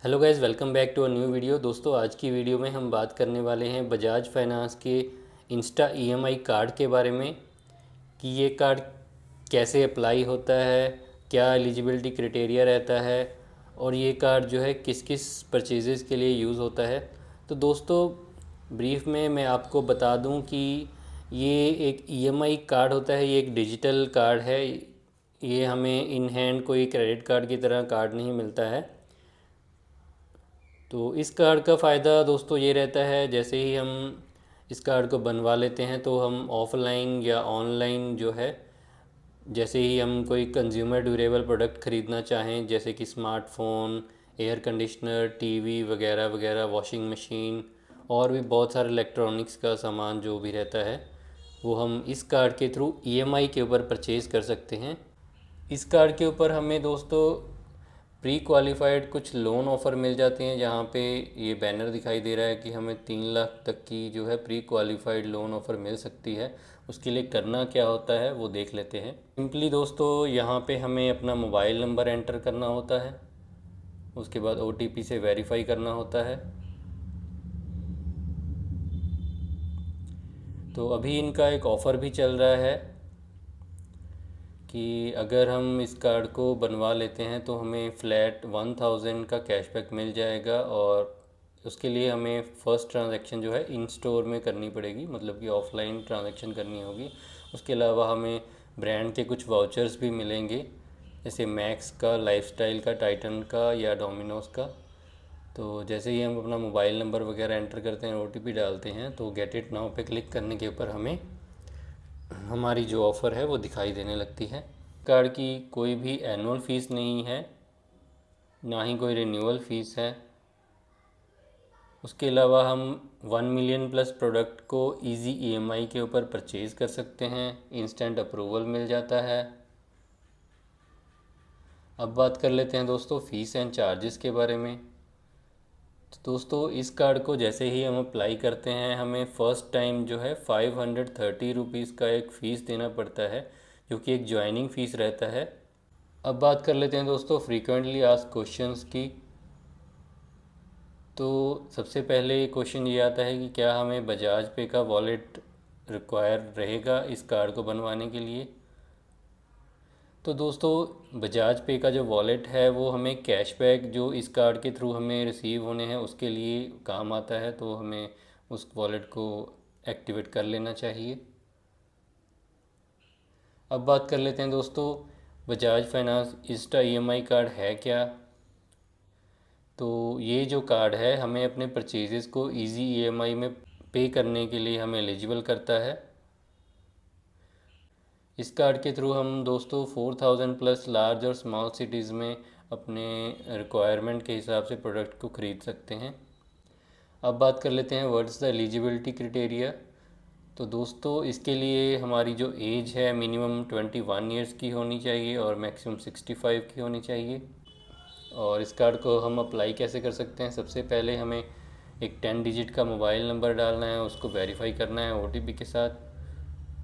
Hello guys, welcome back to a new video. दोस्तों, आज की वीडियो में हम बात करने वाले हैं बजाज फाइनेंस के इंस्टा ईएमआई कार्ड के बारे में कि ये कार्ड कैसे अप्लाई होता है, क्या एलिजिबिलिटी क्राइटेरिया रहता है और ये कार्ड जो है किस किस परचेजेस के लिए यूज़ होता है। तो दोस्तों, ब्रीफ में मैं आपको बता दूं कि ये एक ईएमआई कार्ड होता है। ये एक डिजिटल कार्ड है। ये हमें इन हैंड कोई क्रेडिट कार्ड की तरह कार्ड नहीं मिलता है। तो इस कार्ड का फ़ायदा दोस्तों ये रहता है, जैसे ही हम इस कार्ड को बनवा लेते हैं तो हम ऑफ़लाइन या ऑनलाइन जो है, जैसे ही हम कोई कंज्यूमर ड्यूरेबल प्रोडक्ट ख़रीदना चाहें, जैसे कि स्मार्टफ़ोन, एयर कंडीशनर, टीवी वगैरह वगैरह, वॉशिंग मशीन और भी बहुत सारे इलेक्ट्रॉनिक्स का सामान जो भी रहता है, वो हम इस कार्ड के थ्रू ईएमआई के ऊपर परचेज़ कर सकते हैं। इस कार्ड के ऊपर हमें दोस्तों प्री क्वालिफाइड कुछ लोन ऑफ़र मिल जाते हैं, जहाँ पे ये बैनर दिखाई दे रहा है कि हमें 3 लाख तक की जो है प्री क्वालिफाइड लोन ऑफ़र मिल सकती है। उसके लिए करना क्या होता है वो देख लेते हैं। सिंपली दोस्तों, यहाँ पे हमें अपना मोबाइल नंबर एंटर करना होता है, उसके बाद ओटीपी से वेरीफाई करना होता है। तो अभी इनका एक ऑफ़र भी चल रहा है कि अगर हम इस कार्ड को बनवा लेते हैं तो हमें फ़्लैट 1000 का कैशबैक मिल जाएगा, और उसके लिए हमें फ़र्स्ट ट्रांजैक्शन जो है इन स्टोर में करनी पड़ेगी, मतलब कि ऑफ़लाइन ट्रांजैक्शन करनी होगी। उसके अलावा हमें ब्रांड के कुछ वाउचर्स भी मिलेंगे, जैसे मैक्स का, लाइफस्टाइल का, टाइटन का या डोमिनोज़ का। तो जैसे ही हम अपना मोबाइल नंबर वगैरह एंटर करते हैं, ओटीपी डालते हैं, तो गेट इट नाउ पे क्लिक करने के ऊपर हमें हमारी जो ऑफ़र है वो दिखाई देने लगती है। कार्ड की कोई भी एनुअल फ़ीस नहीं है, ना ही कोई रिन्यूअल फ़ीस है। उसके अलावा हम 1 मिलियन प्लस प्रोडक्ट को इजी ईएमआई के ऊपर परचेज़ कर सकते हैं। इंस्टेंट अप्रूवल मिल जाता है। अब बात कर लेते हैं दोस्तों फ़ीस एंड चार्जेस के बारे में। तो दोस्तों, इस कार्ड को जैसे ही हम अप्लाई करते हैं, हमें फ़र्स्ट टाइम जो है 530 रुपीज़ का एक फ़ीस देना पड़ता है, जो कि एक ज्वाइनिंग फ़ीस रहता है। अब बात कर लेते हैं दोस्तों फ्रीक्वेंटली आस्क्ड क्वेश्चंस की। तो सबसे पहले क्वेश्चन ये आता है कि क्या हमें बजाज पे का वॉलेट रिक्वायर रहेगा इस कार्ड को बनवाने के लिए। तो दोस्तों, बजाज पे का जो वॉलेट है वो हमें कैशबैक जो इस कार्ड के थ्रू हमें रिसीव होने हैं उसके लिए काम आता है, तो हमें उस वॉलेट को एक्टिवेट कर लेना चाहिए। अब बात कर लेते हैं दोस्तों, Bajaj finance Insta EMI card है क्या। तो ये जो कार्ड है हमें अपने परचेजेस को इजी ईएमआई में पे करने के लिए हमें एलिजिबल करता है। इस कार्ड के थ्रू हम दोस्तों 4000 प्लस लार्ज और स्मॉल सिटीज़ में अपने रिक्वायरमेंट के हिसाब से प्रोडक्ट को ख़रीद सकते हैं। अब बात कर लेते हैं what is the eligibility criteria. तो दोस्तों, इसके लिए हमारी जो एज है मिनिमम 21 ईयर्स की होनी चाहिए और मैक्सिमम 65 की होनी चाहिए। और इस कार्ड को हम अप्लाई कैसे कर सकते हैं, सबसे पहले हमें एक 10 डिजिट का मोबाइल नंबर डालना है, उसको वेरीफाई करना है ओटीपी के साथ।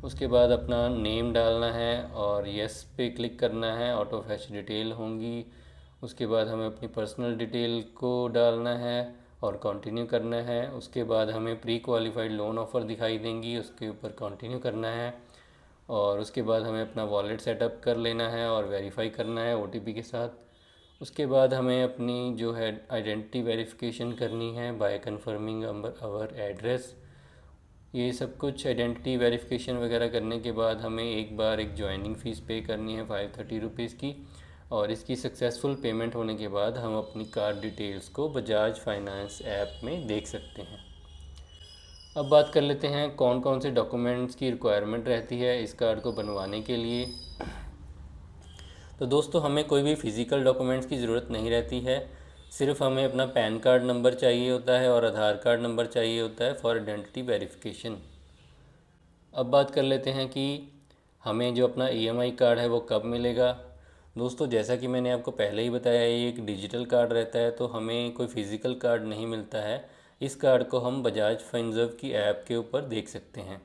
उसके बाद अपना नेम डालना है और यस पे क्लिक करना है, ऑटो फैच डिटेल होंगी। उसके बाद हमें अपनी पर्सनल डिटेल को डालना है और कंटिन्यू करना है। उसके बाद हमें प्री क्वालिफाइड लोन ऑफ़र दिखाई देंगी, उसके ऊपर कंटिन्यू करना है। और उसके बाद हमें अपना वॉलेट सेटअप कर लेना है और वेरीफाई करना है ओटीपी के साथ। उसके बाद हमें अपनी जो है आइडेंटिटी वेरिफिकेशन करनी है बाय कंफर्मिंग आवर एड्रेस। ये सब कुछ आइडेंटिटी वेरिफिकेशन वगैरह करने के बाद हमें एक बार एक ज्वाइनिंग फ़ीस पे करनी है 530 रुपीज़ की, और इसकी सक्सेसफुल पेमेंट होने के बाद हम अपनी कार्ड डिटेल्स को बजाज फाइनेंस ऐप में देख सकते हैं। अब बात कर लेते हैं कौन कौन से डॉक्यूमेंट्स की रिक्वायरमेंट रहती है इस कार्ड को बनवाने के लिए। तो दोस्तों, हमें कोई भी फ़िज़िकल डॉक्यूमेंट्स की ज़रूरत नहीं रहती है। सिर्फ हमें अपना पैन कार्ड नंबर चाहिए होता है और आधार कार्ड नंबर चाहिए होता है फॉर आइडेंटिटी वेरिफिकेशन। अब बात कर लेते हैं कि हमें जो अपना ईएमआई कार्ड है वो कब मिलेगा। दोस्तों, जैसा कि मैंने आपको पहले ही बताया, ये एक डिजिटल कार्ड रहता है, तो हमें कोई फ़िज़िकल कार्ड नहीं मिलता है। इस कार्ड को हम बजाज फाइनेंस की ऐप के ऊपर देख सकते हैं।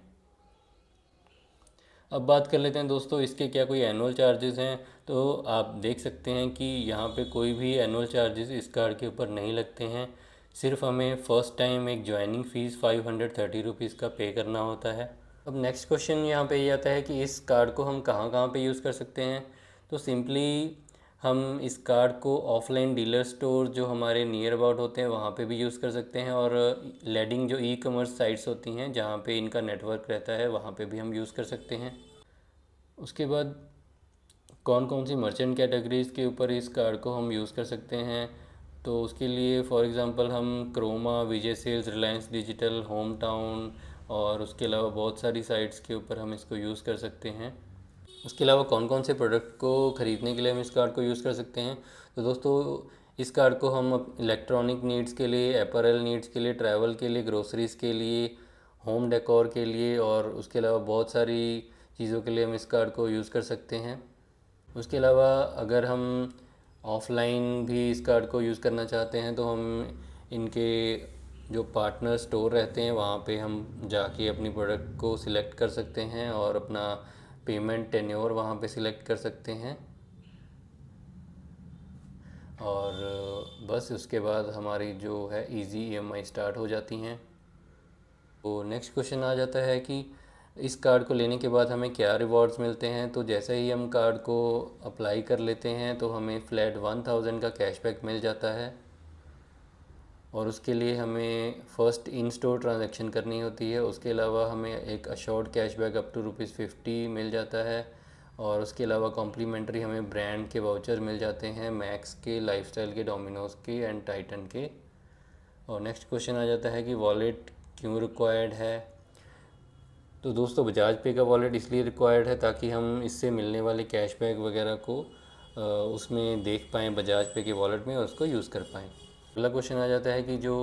अब बात कर लेते हैं दोस्तों इसके क्या कोई एनुअल चार्जेस हैं। तो आप देख सकते हैं कि यहाँ पे कोई भी एनुअल चार्जेस इस कार्ड के ऊपर नहीं लगते हैं। सिर्फ हमें फ़र्स्ट टाइम एक ज्वाइनिंग फ़ीस 530 रुपीज़ का पे करना होता है। अब नेक्स्ट क्वेश्चन यहाँ पे ये आता है कि इस कार्ड को हम कहाँ कहाँ पे यूज़ कर सकते हैं। तो सिंपली हम इस कार्ड को ऑफलाइन डीलर स्टोर जो हमारे नियर अबाउट होते हैं वहाँ पे भी यूज़ कर सकते हैं, और लेडिंग जो ई कॉमर्स साइट्स होती हैं जहाँ पे इनका नेटवर्क रहता है वहाँ पे भी हम यूज़ कर सकते हैं। उसके बाद कौन कौन सी मर्चेंट कैटेगरीज़ के ऊपर इस कार्ड को हम यूज़ कर सकते हैं। तो उसके लिए फॉर एग्ज़ाम्पल हम Croma, Vijay sales, Reliance digital, home town और उसके अलावा बहुत सारी साइट्स के ऊपर हम इसको यूज़ कर सकते हैं। उसके अलावा कौन कौन से प्रोडक्ट को ख़रीदने के लिए हम इस कार्ड को यूज़ कर सकते हैं। तो दोस्तों इस कार्ड को हम इलेक्ट्रॉनिक नीड्स के लिए, अपैरल नीड्स के लिए, ट्रैवल के लिए, ग्रोसरीज़ के लिए, होम डेकोर के लिए और उसके अलावा बहुत सारी चीज़ों के लिए हम इस कार्ड को यूज़ कर सकते हैं। उसके अलावा अगर हम ऑफ़लाइन भी इस कार्ड को यूज़ करना चाहते हैं तो हम इनके जो पार्टनर स्टोर रहते हैं वहाँ पे हम जाके अपनी प्रोडक्ट को सिलेक्ट कर सकते हैं और अपना पेमेंट टेन्योर वहाँ पे सिलेक्ट कर सकते हैं। और बस उसके बाद हमारी जो है इजी ईएमआई स्टार्ट हो जाती हैं। तो नेक्स्ट क्वेश्चन आ जाता है कि इस कार्ड को लेने के बाद हमें क्या रिवॉर्ड्स मिलते हैं। तो जैसे ही हम कार्ड को अप्लाई कर लेते हैं तो हमें फ्लैट 1000 का कैशबैक मिल जाता है, और उसके लिए हमें फ़र्स्ट इन स्टोर ट्रांजैक्शन करनी होती है। उसके अलावा हमें एक अशोर्ड कैशबैक अप टू ₹50 मिल जाता है, और उसके अलावा कॉम्प्लीमेंट्री हमें ब्रांड के वाउचर मिल जाते हैं, मैक्स के, लाइफस्टाइल के, डोमिनोज़ के एंड टाइटन के। और नेक्स्ट क्वेश्चन आ जाता है कि वॉलेट क्यों रिक्वायर्ड है। तो दोस्तों बजाज पे का वॉलेट इसलिए रिक्वायर्ड है ताकि हम इससे मिलने वाले कैशबैक वगैरह को उसमें देख पाएँ बजाज पे के वॉलेट में और उसको यूज़ कर पाएँ। अगला क्वेश्चन आ जाता है कि जो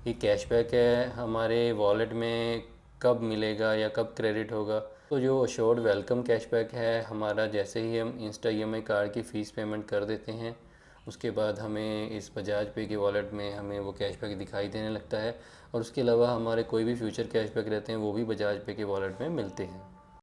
ये कैशबैक है हमारे वॉलेट में कब मिलेगा या कब क्रेडिट होगा। तो जो अश्योर्ड वेलकम कैशबैक है हमारा, जैसे ही हम इंस्टा ईएमआई कार्ड की फ़ीस पेमेंट कर देते हैं उसके बाद हमें इस बजाज पे के वॉलेट में हमें वो कैशबैक दिखाई देने लगता है, और उसके अलावा हमारे कोई भी फ्यूचर कैशबैक रहते हैं वो भी बजाज पे के वॉलेट में मिलते हैं।